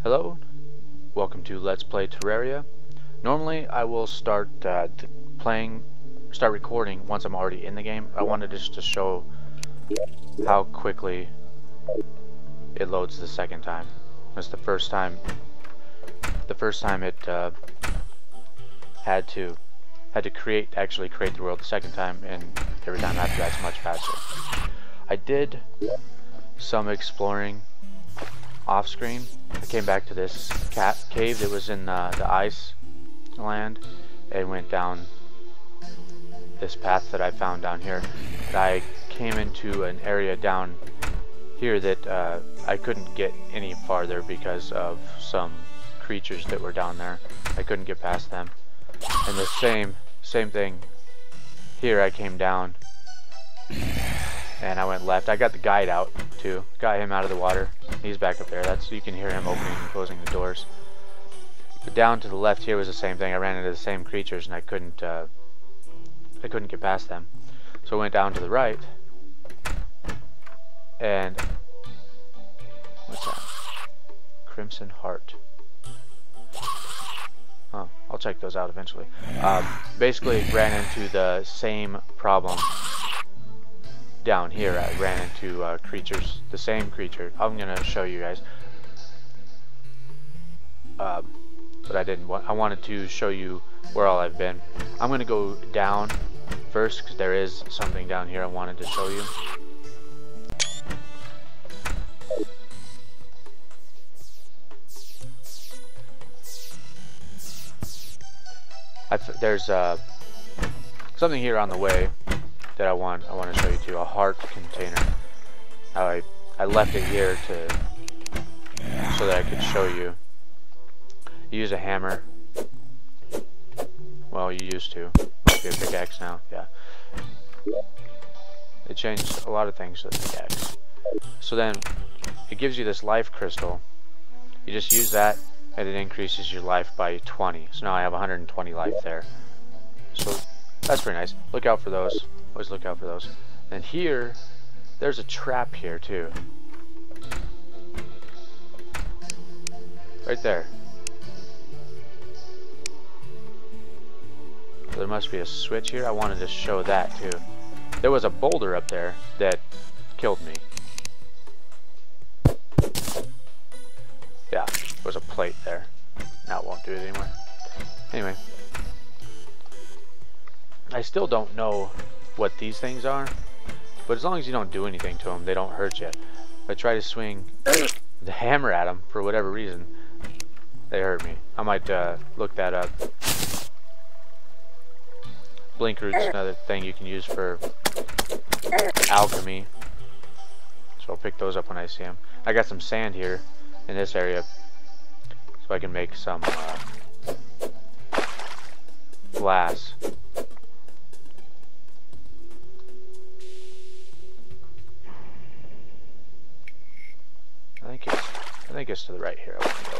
Hello, welcome to Let's Play Terraria. Normally I will start recording once I'm already in the game. I wanted just to show how quickly it loads the second time. That's the first time it had to actually create the world the second time, and every time after that's much faster. I did some exploring off screen. I came back to this cave that was in the ice land and went down this path that I found down here. And I came into an area down here that I couldn't get any farther because of some creatures that were down there. I couldn't get past them. And the same thing here. I came down and I went left. I got the guide out too. Got him out of the water. He's back up there. You can hear him opening and closing the doors. But down to the left here was the same thing. I ran into the same creatures and I couldn't get past them. So I went down to the right, and what's that? Crimson Heart. Oh, I'll check those out eventually. Basically ran into the same problem down here. I ran into creatures, the same creature. I'm gonna show you guys, but I didn't want. I wanted to show you where all I've been. I'm gonna go down first because there is something down here I wanted to show you. There's something here on the way that I want to show you too. A heart container. I left it here so that I could show you. You use a hammer. Well, you used to. Must be a pickaxe now. Yeah. It changed a lot of things to the pickaxe. So then it gives you this life crystal. You just use that, and it increases your life by 20. So now I have 120 life there. So that's pretty nice. Look out for those. Always look out for those. And here, there's a trap here too. Right there. So there must be a switch here. I wanted to show that too. There was a boulder up there that killed me. Yeah, there was a plate there. Now it won't do it anymore. Anyway. I still don't know what these things are, but as long as you don't do anything to them, they don't hurt you. If I try to swing the hammer at them for whatever reason, they hurt me. I might look that up. Blink root's another thing you can use for alchemy, so I'll pick those up when I see them. I got some sand here in this area, so I can make some glass. I think it's to the right here. I want to go.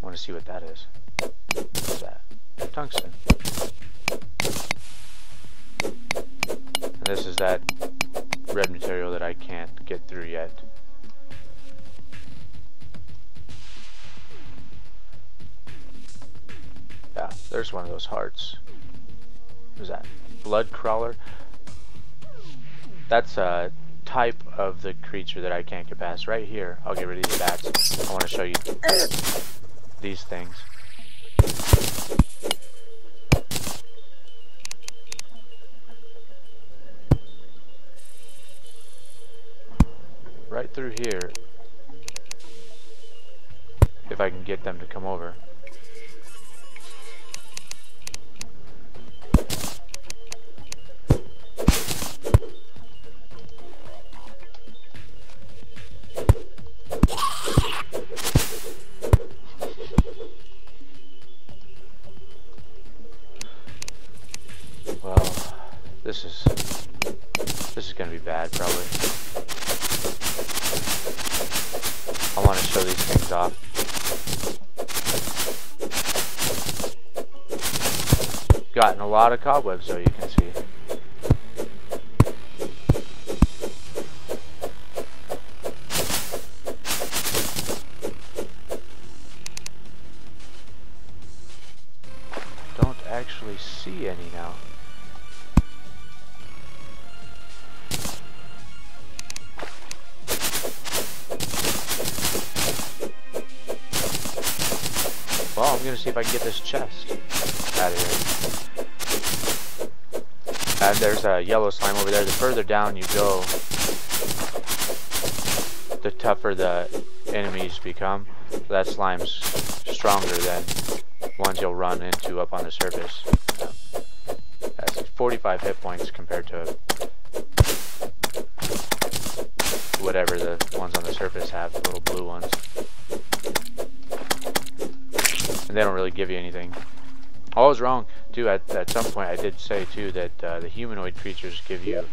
I want to see what that is. What's that? Tungsten. And this is that red material that I can't get through yet. Yeah, there's one of those hearts. What is that? Blood crawler. That's a type of the creature that I can't get past. Right here, I'll get rid of these bats. I want to show you these things. Right through here, if I can get them to come over. This is gonna be bad probably. I want to show these things off. Gotten a lot of cobwebs though, you can see. any now. Well, I'm gonna see if I can get this chest out of here. And there's a yellow slime over there. The further down you go, the tougher the enemies become. That slime's stronger than ones you'll run into up on the surface. That's 45 hit points compared to whatever the ones on the surface have, the little blue ones. And they don't really give you anything. I was wrong too. At some point I did say too that the humanoid creatures give you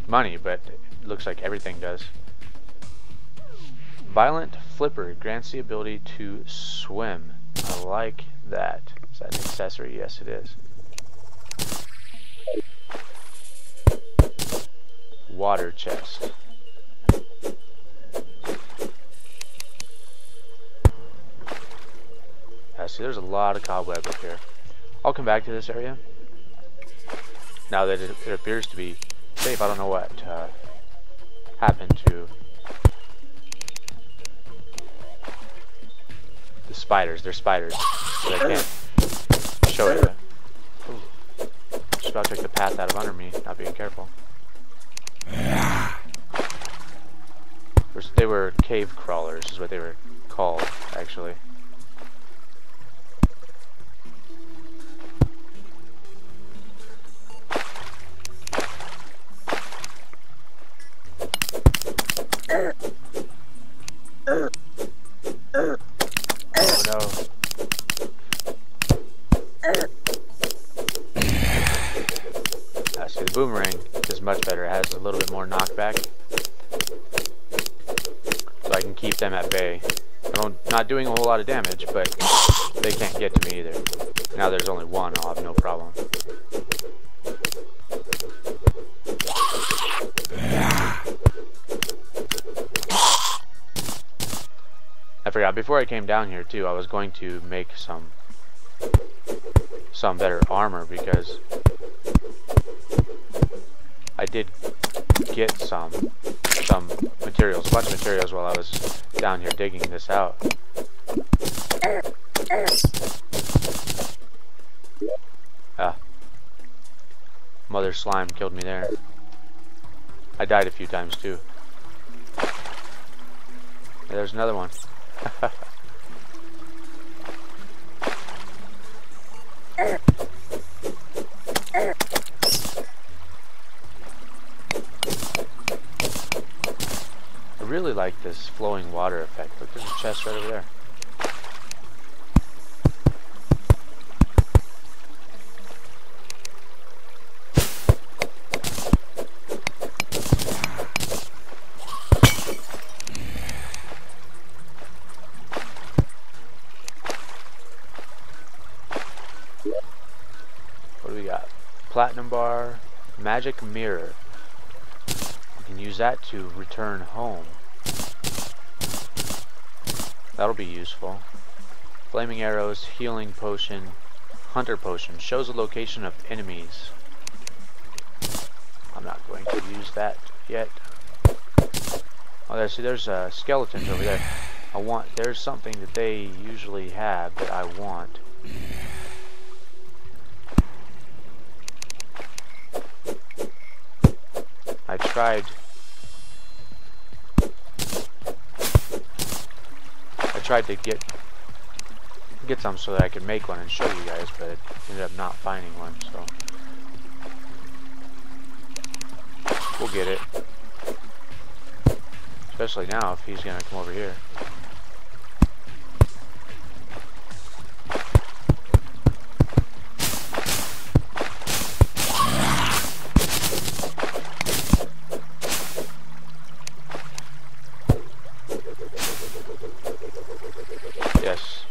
money, but it looks like everything does. Violent Flipper grants the ability to swim. I like that. Is that an accessory? Yes, it is. Water chest. See, there's a lot of cobweb up here. I'll come back to this area now that it appears to be safe. I don't know what happened to the spiders. They're spiders, so I can't show you. Ooh. Just about took the path out of under me, not being careful. They were cave crawlers, is what they were called, actually. Oh no. See, the boomerang is much better. It has a little bit more knockback, so I can keep them at bay. I'm not doing a whole lot of damage, but they can't get to me either. Now there's only one, I'll have no problem. I forgot, before I came down here too, I was going to make some better armor, because I did get some materials, a bunch of materials while I was down here digging this out. Mother slime killed me there. I died a few times too. There's another one. I really like this flowing water effect. Look, there's a chest right over there. What do we got? Platinum bar, magic mirror. You can use that to return home. That'll be useful. Flaming arrows, healing potion, hunter potion. Shows the location of enemies. I'm not going to use that yet. Oh, there's skeletons over there. There's something that they usually have that I want. I tried to get some so that I could make one and show you guys, but ended up not finding one, so we'll get it. Especially now if he's gonna come over here. Yes.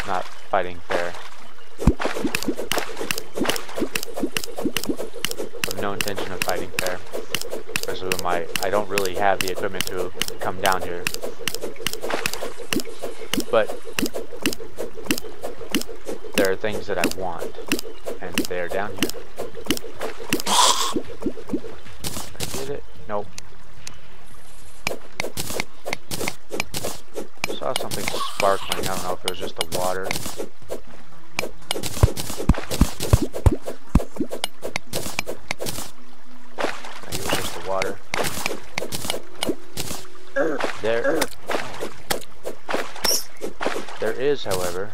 Not fighting fair. With no intention of fighting fair. Especially when I don't really have the equipment to come down here. But there are things that I want, and they're down here. Did I get it? Nope. Saw something sparkling. I don't know if it was just the water. I think it was just the water. There is, however,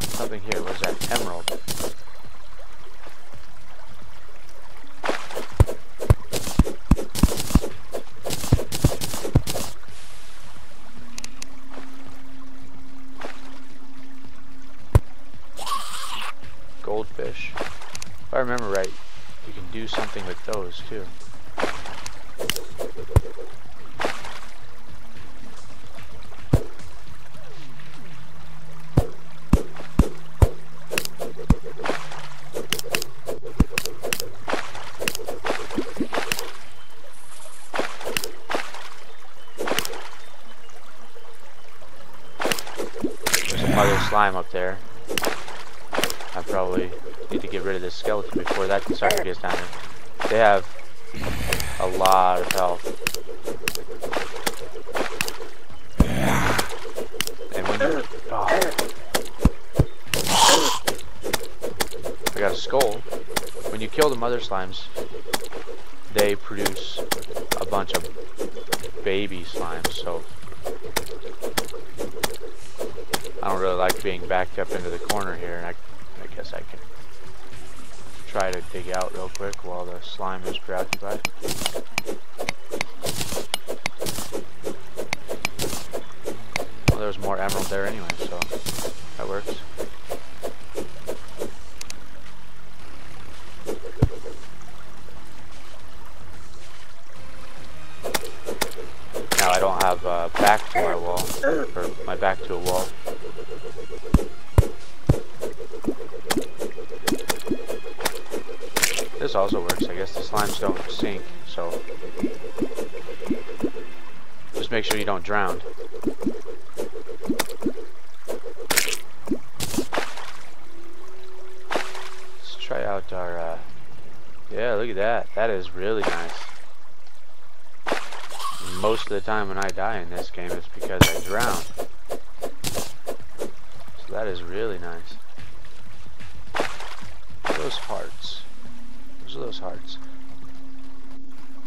something here. What is that? Emerald. Goldfish. If I remember right, you can do something with those too. There's some other slime up there. I probably need to get rid of this skeleton before that sucker gets down there. They have a lot of health. And when you... Oh. I got a skull. When you kill the mother slimes, they produce a bunch of baby slimes, so... I don't really like being backed up into the corner here, and I guess I can try to dig out real quick while the slime is preoccupied. Well, there's more emerald there anyway, so that works. Now I don't have back to my wall, or my back to a wall. This also works. I guess the slimes don't sink, so just make sure you don't drown. Let's try out our, yeah, look at that. That is really nice. Most of the time when I die in this game, it's because I drown. So that is really nice. Those hearts. Those are those hearts.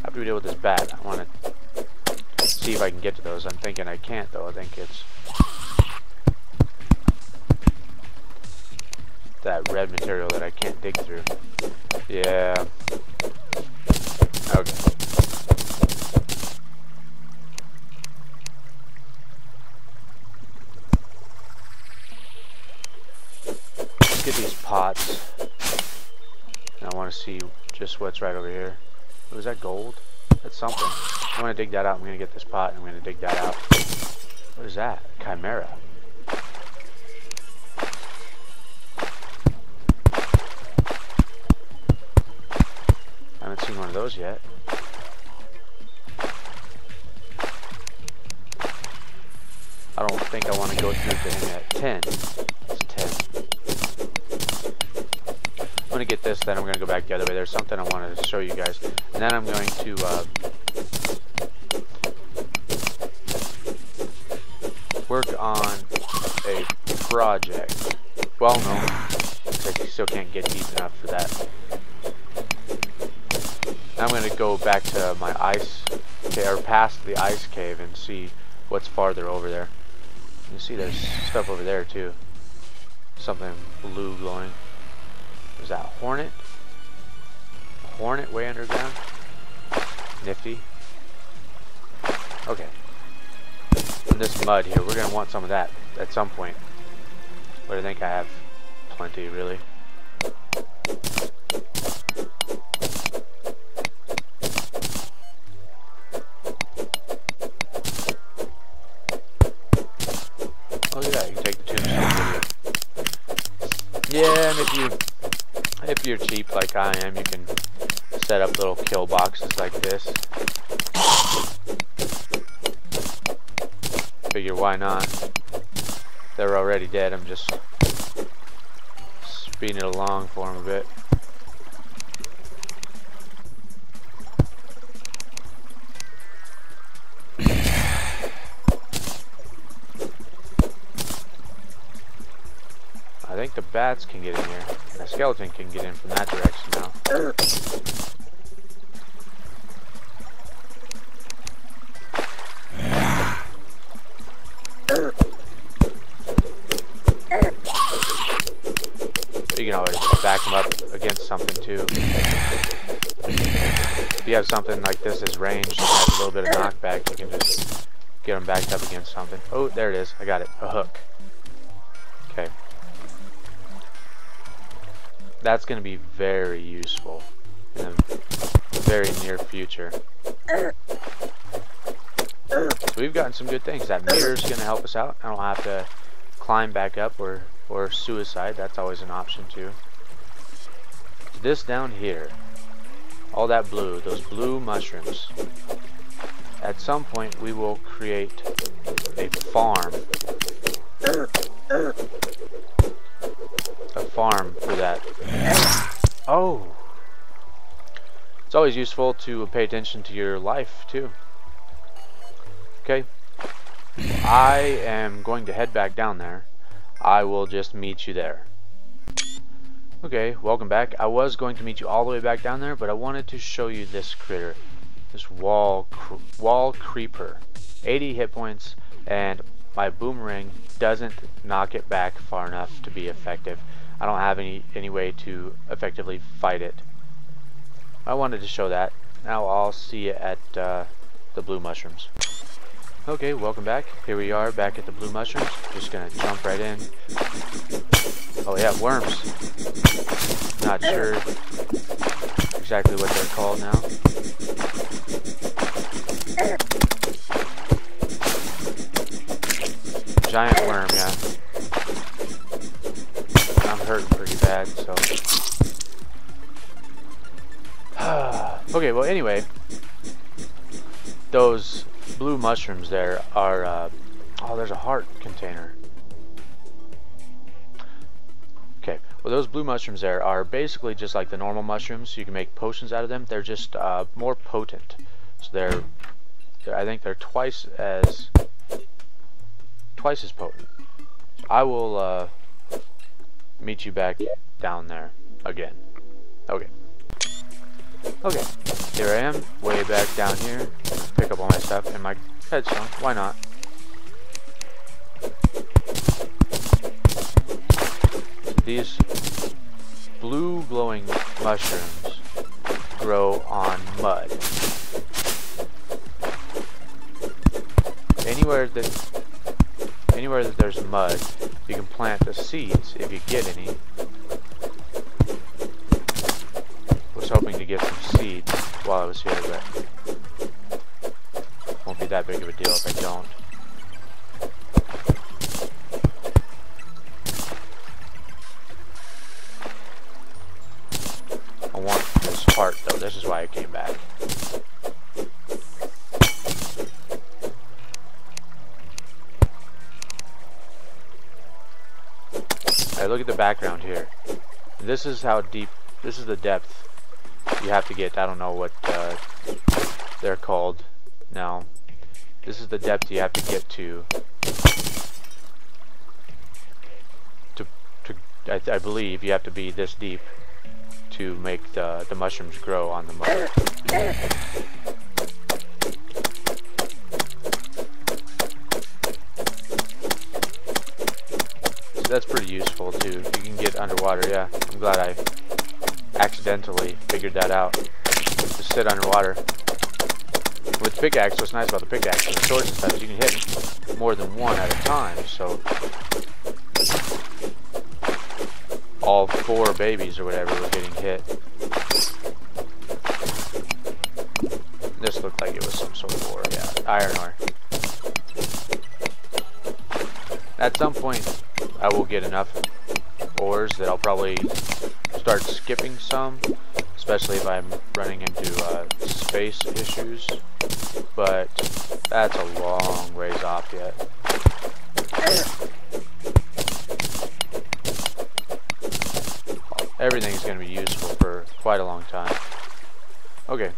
After we deal with this bat, I want to see if I can get to those. I'm thinking I can't, though. I think it's that red material that I can't dig through. Yeah. Okay. Get these pots. And I want to see just what's right over here. Oh, is that gold? That's something. I'm going to dig that out. I'm going to get this pot and I'm going to dig that out. What is that? Chimera. I haven't seen one of those yet. I don't think I want to go through to him at 10. It's 10. I'm going to get this, then I'm going to go back the other way. There's something I wanted to show you guys. And then I'm going to work on a project. Well, no, because I still can't get deep enough for that. I'm going to go back to my ice, or past the ice cave and see what's farther over there. You see there's stuff over there too. Something blue glowing. Is that a hornet? A hornet way underground? Nifty. Okay. And this mud here, we're going to want some of that at some point. But I think I have plenty, really. Oh, look at that. You can take the tombstone with you. Yeah, and if you're cheap like I am, you can set up little kill boxes like this. Figure why not? They're already dead. I'm just speeding it along for them a bit. I think the bats can get in here. The skeleton can get in from that direction now. You can always back them up against something too. If you have something like this that's ranged and has a little bit of knockback, you can just get them backed up against something. Oh, there it is. I got it. A hook. Okay. That's going to be very useful in the very near future. So we've gotten some good things. That mirror's going to help us out. I don't have to climb back up or suicide. That's always an option too. This down here, all that blue, those blue mushrooms. At some point we will create a farm. A farm for that. Oh! It's always useful to pay attention to your life too. Okay. I am going to head back down there. I will just meet you there. Okay, welcome back. I was going to meet you all the way back down there, but I wanted to show you this critter. This wall creeper. 80 hit points, and my boomerang doesn't knock it back far enough to be effective. I don't have any way to effectively fight it. I wanted to show that. Now I'll see you at the blue mushrooms. Okay, welcome back. Here we are back at the blue mushrooms. Just gonna jump right in. Oh yeah, worms. Not sure exactly what they're called now. Giant worm, yeah. I'm hurting pretty bad, so. Okay, well anyway, those blue mushrooms there are, oh, there's a heart container. Okay, well those blue mushrooms there are basically just like the normal mushrooms. You can make potions out of them. They're just more potent. So I think they're twice as potent. I will meet you back down there again. Okay. Okay, here I am, way back down here. Pick up all my stuff and my headstone. Why not? These blue glowing mushrooms grow on mud. Anywhere that there's mud, you can plant the seeds if you get any. Was hoping to get some seeds while I was here, but won't be that big of a deal if I don't. I want this heart though. This is why I came back. Alright, look at the background here. This is how deep, this is the depth you have to get. I don't know what they're called now. This is the depth you have to get to I believe you have to be this deep to make the mushrooms grow on the mud. So that's pretty useful too. You can get underwater, yeah. I'm glad I accidentally figured that out. Just sit underwater. With pickaxe, what's nice about the pickaxe and the swords and stuff is you can hit more than one at a time, so all 4 babies or whatever were getting hit. This looked like it was some sort of ore, yeah, iron ore. At some point I will get enough ores that I'll probably start skipping some, especially if I'm running into space issues, but that's a long ways off yet. everything is going to be useful for quite a long time. Okay,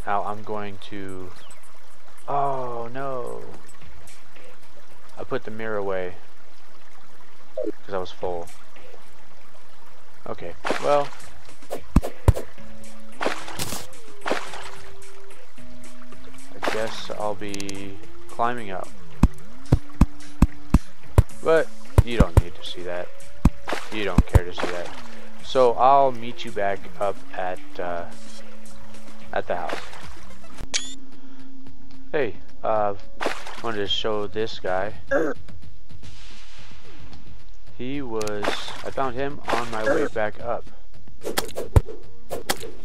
now I'm going to... Oh no! I put the mirror away because I was full. Okay, well... I guess I'll be climbing up. But you don't need to see that. You don't care to see that. So I'll meet you back up at the house. Hey, wanted to show this guy. I found him on my way back up.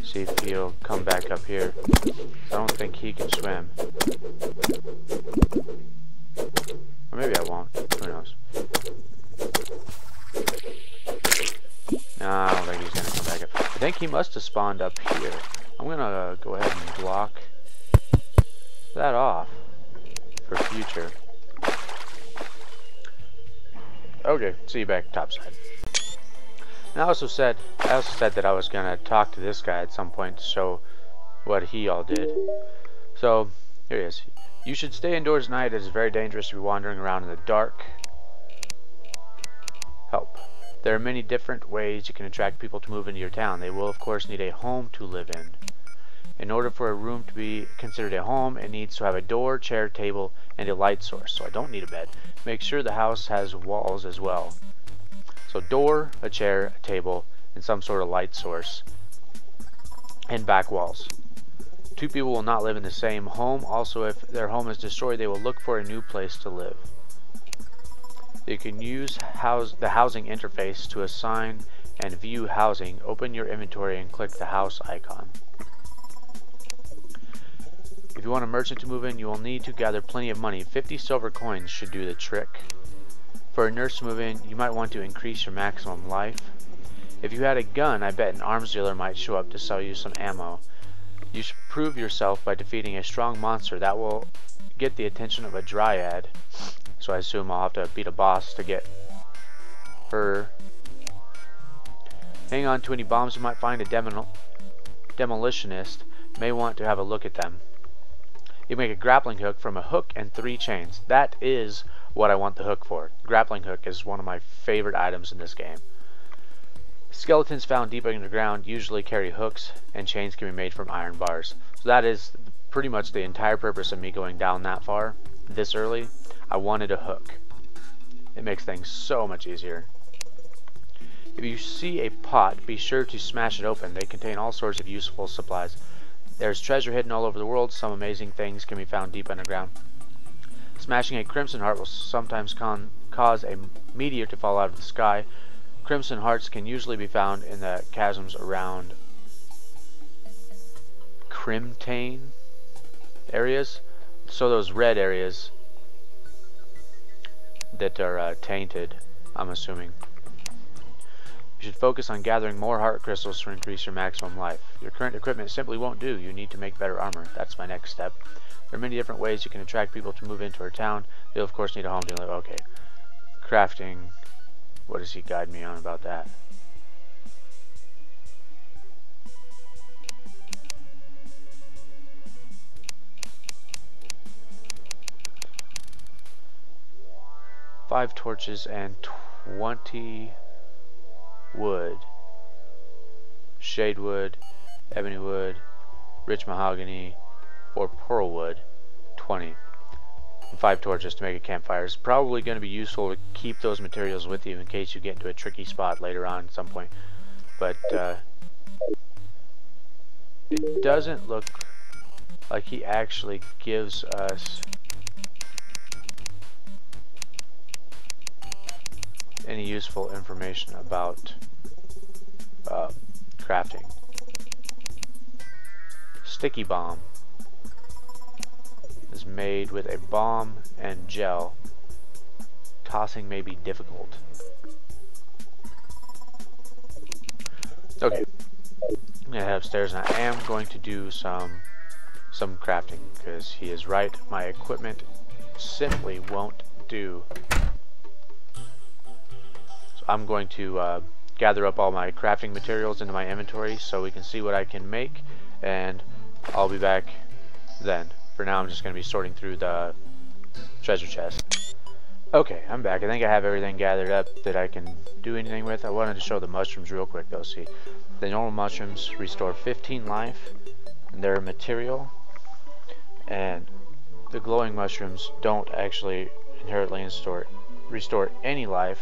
See if he'll come back up here. I don't think he can swim. Or maybe I won't. Who knows? No, I don't think he's gonna come back up. I think he must have spawned up here. I'm gonna go ahead and block that off for future. Okay, see you back topside. And I also said that I was gonna talk to this guy at some point to show what he all did. So here he is. You should stay indoors at night. It is very dangerous to be wandering around in the dark. Help. There are many different ways you can attract people to move into your town. They will of course need a home to live in. In order for a room to be considered a home, it needs to have a door, chair, table, and a light source. So I don't need a bed. Make sure the house has walls as well. So door, a chair, a table, and some sort of light source. And back walls. Two people will not live in the same home. Also, if their home is destroyed, they will look for a new place to live. You can use the housing interface to assign and view housing. Open your inventory and click the house icon. If you want a merchant to move in, you will need to gather plenty of money. 50 silver coins should do the trick. For a nurse to move in, you might want to increase your maximum life. If you had a gun, I bet an arms dealer might show up to sell you some ammo. You should prove yourself by defeating a strong monster. That will get the attention of a dryad. So I assume I'll have to beat a boss to get her. Hang on to any bombs you might find. A demolitionist may want to have a look at them. You make a grappling hook from a hook and 3 chains. That is what I want the hook for. Grappling hook is one of my favorite items in this game. Skeletons found deep underground usually carry hooks, and chains can be made from iron bars. So that is pretty much the entire purpose of me going down that far this early. I wanted a hook. It makes things so much easier. If you see a pot, be sure to smash it open. They contain all sorts of useful supplies. There's treasure hidden all over the world. Some amazing things can be found deep underground. Smashing a crimson heart will sometimes cause a meteor to fall out of the sky. Crimson hearts can usually be found in the chasms around Crimtane areas. So those red areas that are tainted, I'm assuming. You should focus on gathering more heart crystals to increase your maximum life. Your current equipment simply won't do. You need to make better armor. That's my next step. There are many different ways you can attract people to move into our town. You'll of course need a home to live. Okay. Crafting. What does he guide me on about that? Five torches and 20 wood. Shade wood, ebony wood, rich mahogany, or pearl wood. 20. And 5 torches to make a campfire. It's probably going to be useful to keep those materials with you in case you get into a tricky spot later on at some point. But it doesn't look like he actually gives us any useful information about crafting. Sticky bomb is made with a bomb and gel. Tossing may be difficult. Okay, I'm gonna head upstairs and I am going to do some crafting because he is right. My equipment simply won't do. So I'm going to gather up all my crafting materials into my inventory so we can see what I can make, and I'll be back then. For now, I'm just going to be sorting through the treasure chest. Okay, I'm back. I think I have everything gathered up that I can do anything with. I wanted to show the mushrooms real quick though. See, the normal mushrooms restore 15 life, and they're a material, and the glowing mushrooms don't actually inherently restore any life,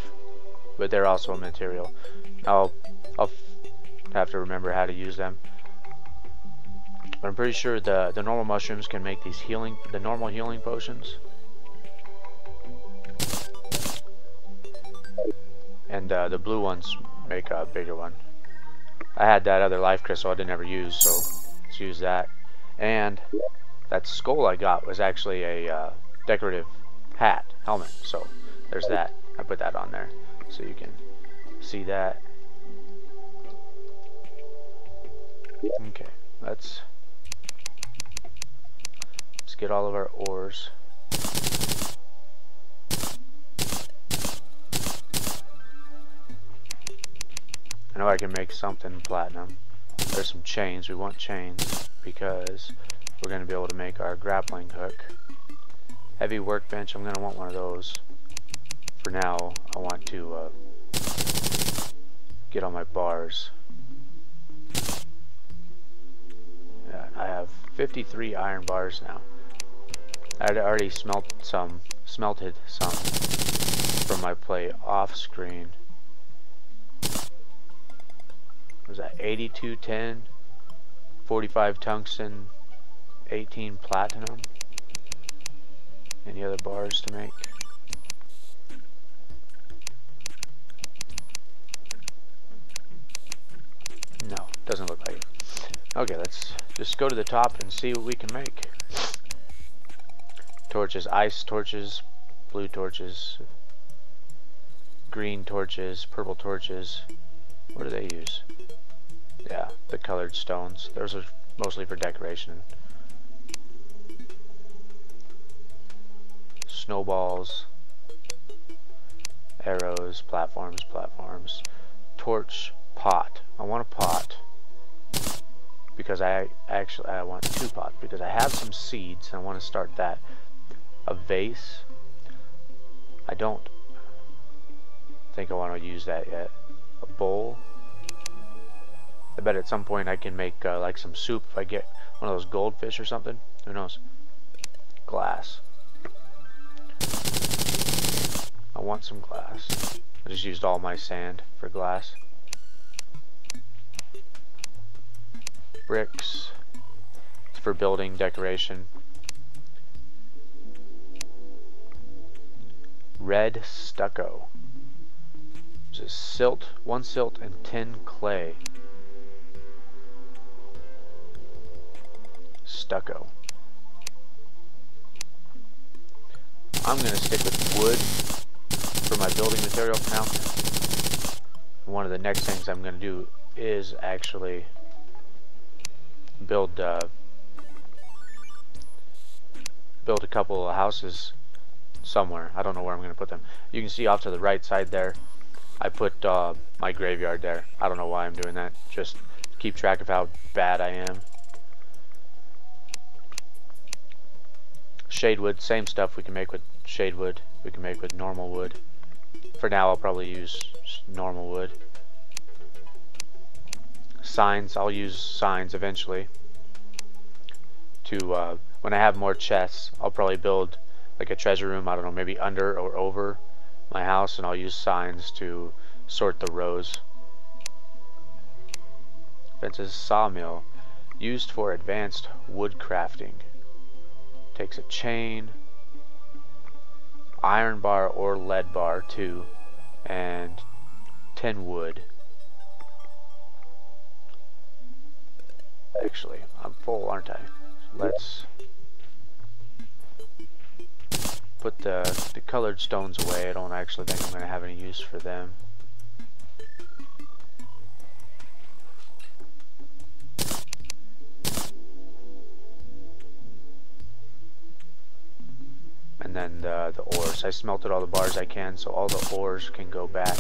but they're also a material. I'll have to remember how to use them. But I'm pretty sure the normal mushrooms can make these normal healing potions. And the blue ones make a bigger one. I had that other life crystal I didn't ever use, so let's use that. And that skull I got was actually a decorative helmet. So there's that. I put that on there so you can see that. Okay, let's get all of our ores. I know I can make something platinum. There's some chains. We want chains because we're going to be able to make our grappling hook. Heavy workbench, I'm going to want one of those. For now, I want to get all my bars. Yeah, I have 53 iron bars now. I had already smelted some from my play off screen. Was that 82 tin, 45 tungsten, 18 platinum? Any other bars to make? No, doesn't look like it. Okay, let's just go to the top and see what we can make. Torches, ice torches, blue torches, green torches, purple torches. What do they use? Yeah, the colored stones. Those are mostly for decoration. Snowballs, arrows, platforms. Torch, pot. I want a pot because I want 2 pots because I have some seeds and I want to start that. A vase. I don't think I want to use that yet. A bowl. I bet at some point I can make like some soup if I get one of those goldfish or something. Who knows? Glass. I want some glass. I just used all my sand for glass. Bricks. It's for building decoration. Red stucco. There's silt, 1 silt and 10 clay. Stucco. I'm going to stick with wood for my building material for now. One of the next things I'm going to do is actually build a couple of houses somewhere. I don't know where I'm going to put them. You can see off to the right side there, I put my graveyard there. I don't know why I'm doing that. Just keep track of how bad I am. Shade wood, same stuff we can make with shade wood. We can make with normal wood. For now, I'll probably use normal wood. Signs, I'll use signs eventually. To when I have more chests, I'll probably build like a treasure room. I don't know, maybe under or over my house, and I'll use signs to sort the rows. Fences, sawmill, used for advanced wood crafting. Takes a chain, iron bar or lead bar 2, and 10 wood. Actually, I'm full, aren't I? Let's put the colored stones away. I don't actually think I'm going to have any use for them. And then the ores. I smelted all the bars I can, so all the ores can go back.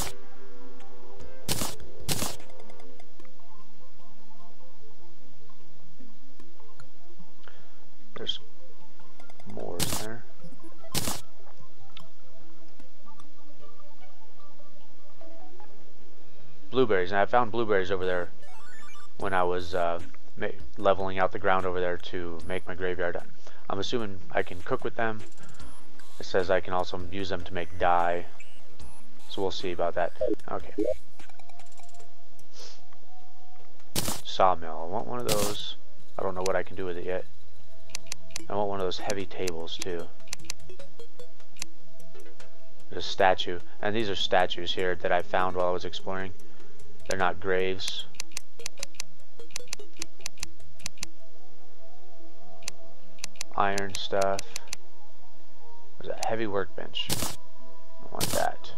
there's more in there. Blueberries, and I found blueberries over there when I was leveling out the ground over there to make my graveyard. I'm assuming I can cook with them. It says I can also use them to make dye, so we'll see about that. Okay. Sawmill. I want one of those. I don't know what I can do with it yet. I want one of those heavy tables too. There's a statue, and these are statues here that I found while I was exploring. They're not graves. Iron stuff. There's a heavy workbench. I want that.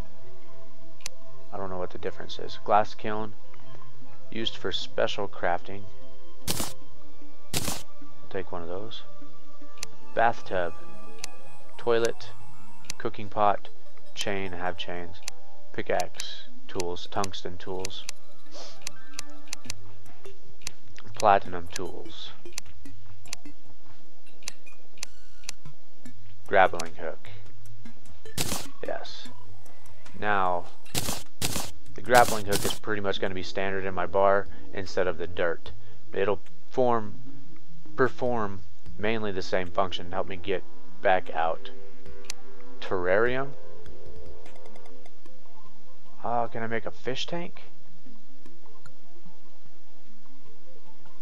I don't know what the difference is. Glass kiln. Used for special crafting. I'll take one of those. Bathtub. Toilet. Cooking pot. Chain. I have chains. Pickaxe. Tools. Tungsten tools. Platinum tools. Grappling hook. Yes. Now, the grappling hook is pretty much going to be standard in my bar instead of the dirt. It'll perform mainly the same function, help me get back out. Terrarium. Can I make a fish tank?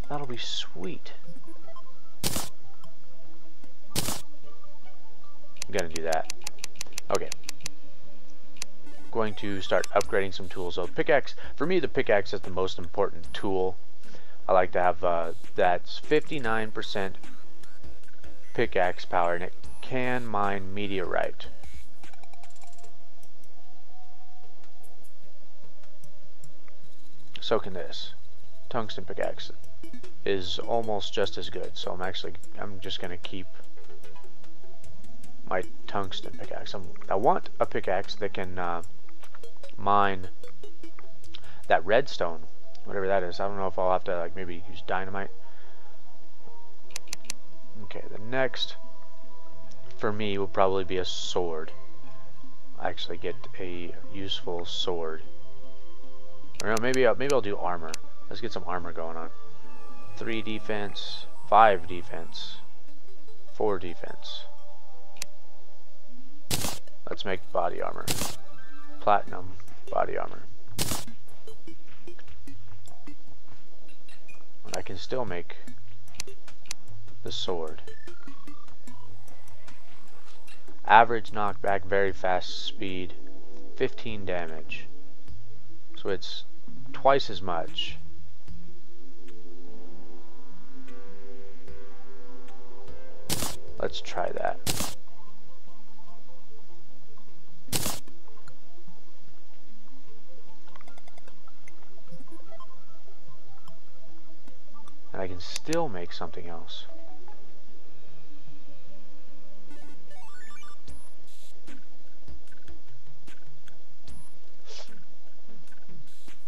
That'll be sweet. I'm gonna do that. Okay. Going to start upgrading some tools. So pickaxe, for me the pickaxe is the most important tool. I like to have that's 59% pickaxe power, and it can mine meteorite. So can this. Tungsten pickaxe is almost just as good, so I'm just gonna keep my tungsten pickaxe. I want a pickaxe that can mine that redstone, whatever that is. I don't know if I'll have to like maybe use dynamite. Okay, the next for me will probably be a sword. Actually get a useful sword. Or maybe I'll do armor. Let's get some armor going on. 3 defense, 5 defense, 4 defense. Let's make body armor. Platinum body armor. And I can still make the sword. Average knockback, very fast speed, 15 damage. So it's twice as much. Let's try that. And I can still make something else.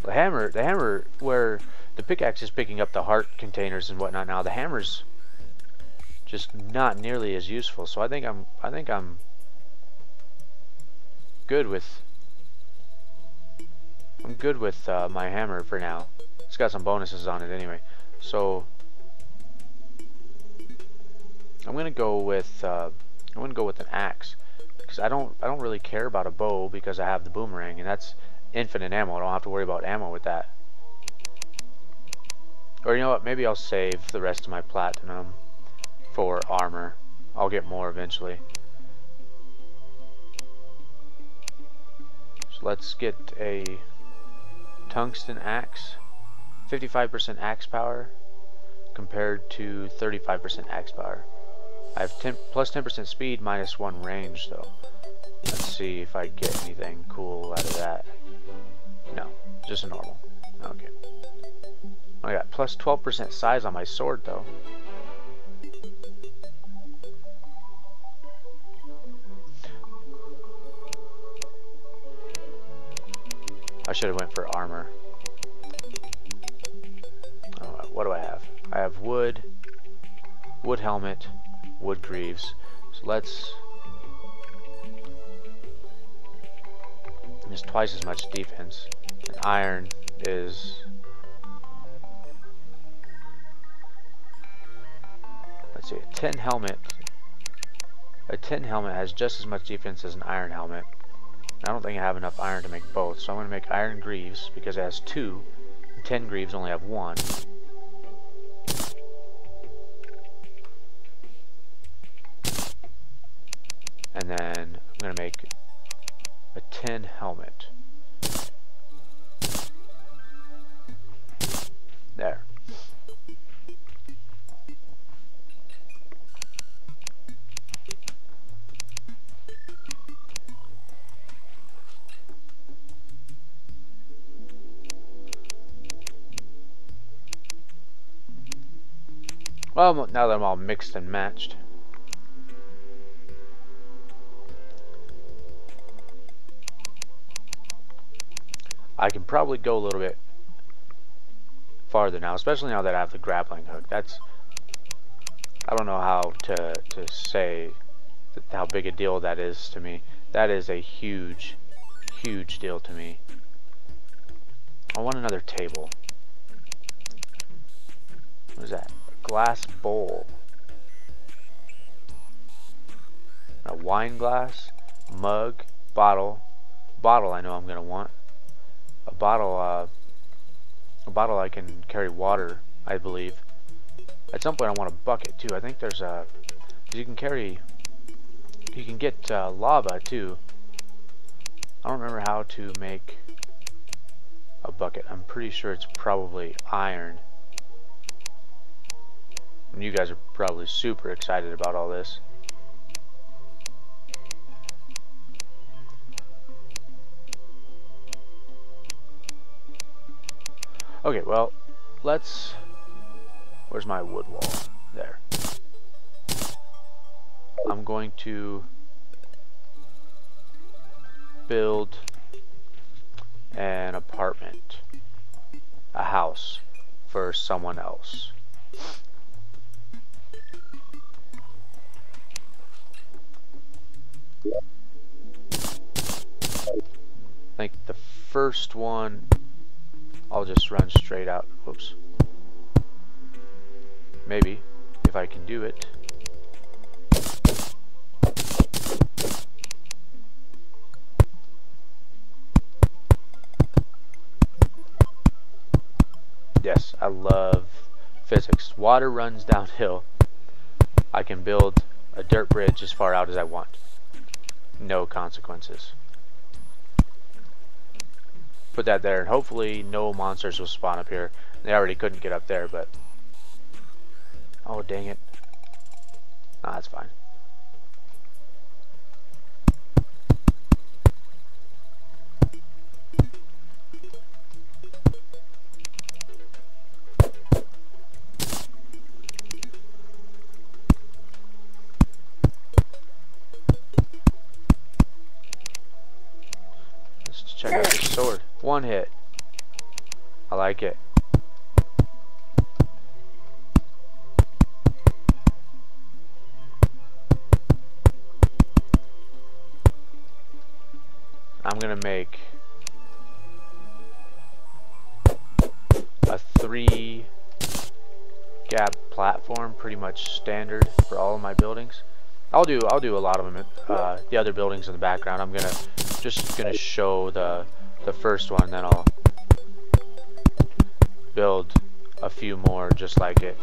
The hammer where the pickaxe is picking up the heart containers and whatnot now, the hammer's just not nearly as useful. So I think I'm good with my hammer for now. It's got some bonuses on it anyway. So I'm gonna go with an axe, because I don't really care about a bow because I have the boomerang, and that's infinite ammo. I don't have to worry about ammo with that. Or you know what, maybe I'll save the rest of my platinum for armor. I'll get more eventually. So let's get a tungsten axe. 55% axe power compared to 35% axe power. I have plus 10% speed, minus 1 range though. Let's see if I get anything cool out of that. No, just a normal. Okay. I got plus 12% size on my sword though. I should have went for armor. What do I have? I have wood helmet, wood greaves. So let's... There's twice as much defense. And iron is... Let's see, a tin helmet. A tin helmet has just as much defense as an iron helmet. I don't think I have enough iron to make both, so I'm going to make iron greaves because it has 2. And tin greaves only have 1. And then I'm going to make a tin helmet. There. Well, now that I'm all mixed and matched. I can probably go a little bit farther now, especially now that I have the grappling hook. That's... I don't know how to say how big a deal that is to me. That is a huge, huge deal to me. I want another table. What is that? Glass bowl, a wine glass, mug, bottle. I know I'm gonna want a bottle. I can carry water, I believe. At some point, I want a bucket too. I think there's a. You can get lava too. I don't remember how to make a bucket. I'm pretty sure it's probably iron. And you guys are probably super excited about all this. Okay, well, let's... Where's my wood wall? There. I'm going to build an apartment, a house for someone else. I think the first one I'll just run straight out. Whoops. Maybe if I can do it. Yes, I love physics. Water runs downhill. I can build a dirt bridge as far out as I want. No consequences. Put that there, and hopefully no monsters will spawn up here. They already couldn't get up there, but... Oh, dang it. Nah, that's fine. Let's check out this sword. One hit. I like it. I'm gonna make a 3-gap platform, pretty much standard for all of my buildings. I'll do a lot of them. The other buildings in the background. I'm just gonna show the first one, then I'll build a few more just like it.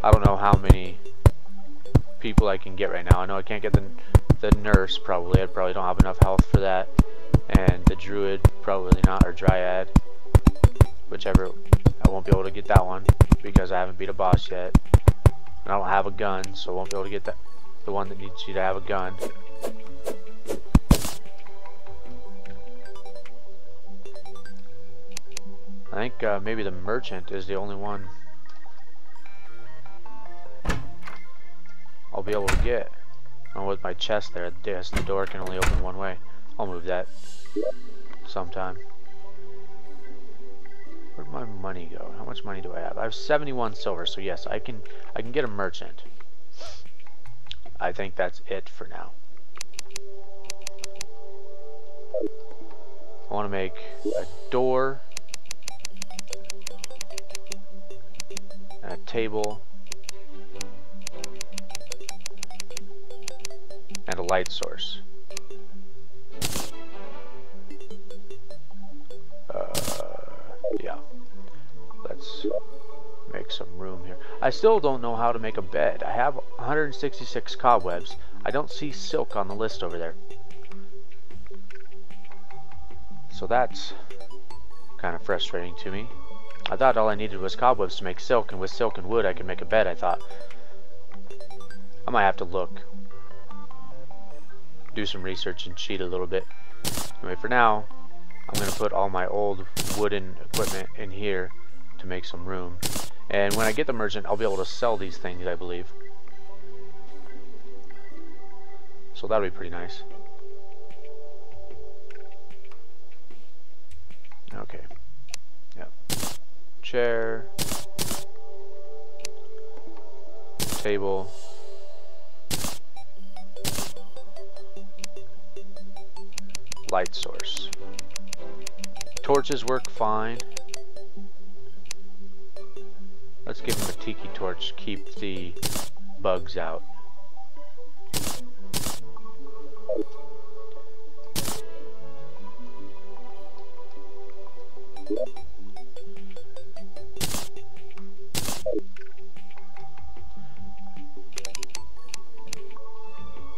I don't know how many people I can get right now. I know I can't get the nurse probably. I probably don't have enough health for that. And the druid probably not, or dryad, whichever. I won't be able to get that one because I haven't beat a boss yet. And I don't have a gun, so I won't be able to get the one that needs you to have a gun. I think maybe the merchant is the only one I'll be able to get. Oh, with my chest there, the door can only open one way. I'll move that sometime. Where'd my money go? How much money do I have? I have 71 silver, so yes, I can get a merchant. I think that's it for now. I want to make a door, and a table, and a light source. Yeah. Let's make some room here. I still don't know how to make a bed. I have 166 cobwebs. I don't see silk on the list over there. So that's kind of frustrating to me. I thought all I needed was cobwebs to make silk, and with silk and wood I could make a bed, I thought. I might have to look. Do some research and cheat a little bit. Anyway, for now, I'm going to put all my old wooden equipment in here to make some room. And when I get the merchant, I'll be able to sell these things, I believe. So that'll be pretty nice. Okay. Yep. Chair. Table. Light source. Torches work fine. Let's give him a tiki torch, keep the bugs out.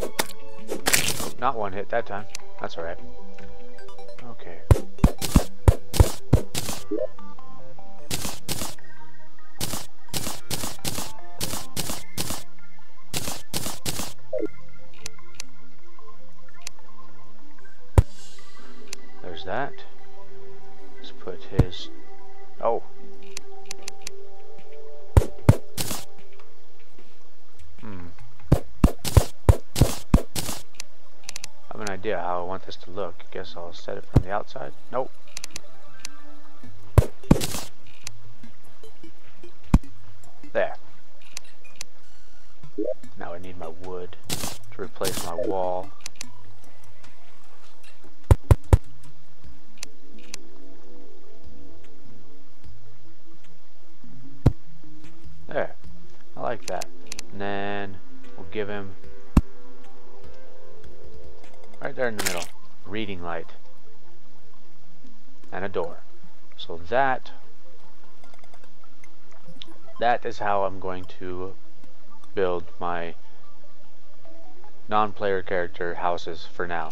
Oh, not one hit that time. That's alright. Okay. There's that. Let's put his... Oh. I have an idea how I want this to look. I guess I'll set it from the outside. Nope. There. Now I need my wood to replace my wall. There. I like that. And then we'll give him right there in the middle, reading light and a door. So that is how I'm going to build my non-player character houses for now.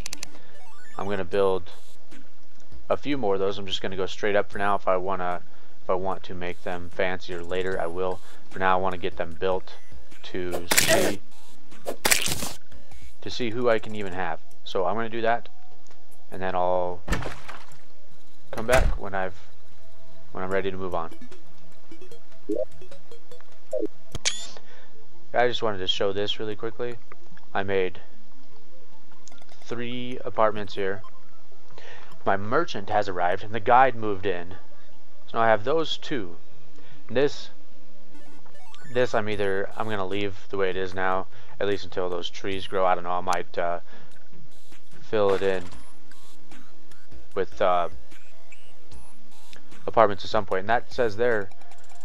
I'm going to build a few more of those. I'm just going to go straight up for now. If I want to make them fancier later, I will. For now, I want to get them built to see who I can even have. So I'm going to do that, and then I'll come back when I'm ready to move on. I just wanted to show this really quickly. I made 3 apartments here. My merchant has arrived, and the guide moved in. So now I have those 2. This I'm going to leave the way it is now, at least until those trees grow. I don't know, I might fill it in with apartments at some point. And that says there,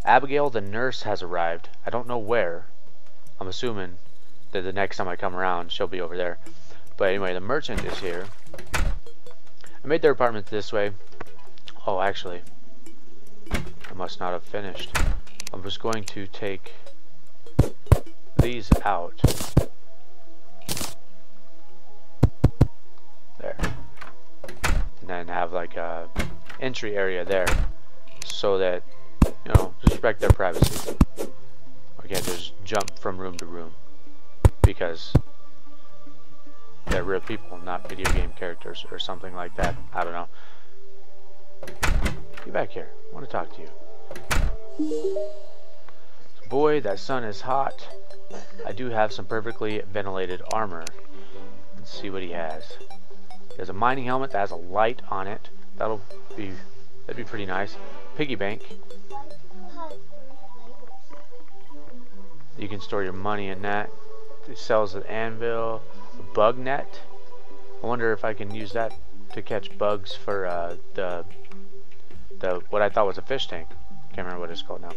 Abigail the nurse has arrived. I don't know where. I'm assuming that the next time I come around, she'll be over there. But anyway, the merchant is here. I made their apartment this way. Oh, actually, I must not have finished. I'm just going to take these out. There. And then have like a entry area there, so that, you know, respect their privacy. I can't just jump from room to room, because they're real people, not video game characters or something like that. I don't know. Get back here. I want to talk to you. Boy, that sun is hot. I do have some perfectly ventilated armor. Let's see what he has. He has a mining helmet that has a light on it. That'd be pretty nice. Piggy bank. You can store your money in that. it sells an anvil, a bug net. I wonder if I can use that to catch bugs for the what I thought was a fish tank. Can't remember what it's called now.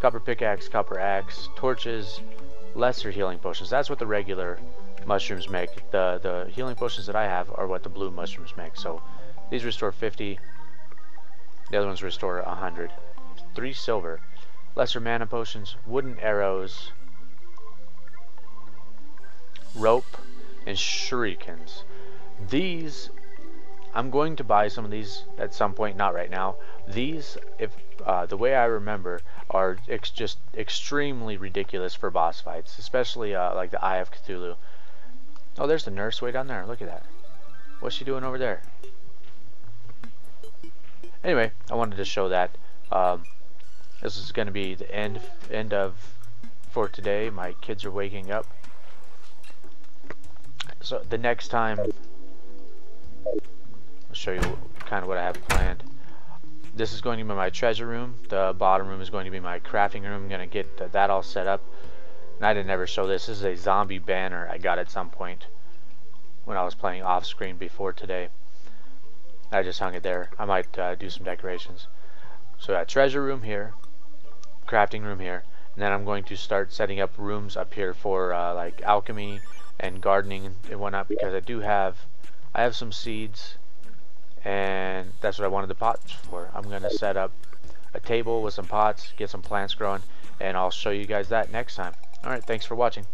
Copper pickaxe, copper axe, torches, lesser healing potions. That's what the regular mushrooms make. The healing potions that I have are what the blue mushrooms make. So these restore 50. The other ones restore 100. 3 silver. Lesser mana potions, wooden arrows, rope, and shurikens. These, I'm going to buy some of these at some point, not right now. These, if the way I remember, are just extremely ridiculous for boss fights, especially like the Eye of Cthulhu. Oh, there's the nurse way down there. Look at that. What's she doing over there? Anyway, I wanted to show that. This is going to be the end of for today. My kids are waking up. So the next time, I'll show you kind of what I have planned. This is going to be my treasure room. The bottom room is going to be my crafting room. I'm going to get that all set up. And I didn't ever show this. This is a zombie banner I got at some point when I was playing off screen before today. I just hung it there. I might do some decorations. So that treasure room here, crafting room here, and then I'm going to start setting up rooms up here for like alchemy and gardening and whatnot, because I have some seeds, and that's what I wanted the pots for. I'm going to set up a table with some pots, get some plants growing, and I'll show you guys that next time. Alright, thanks for watching.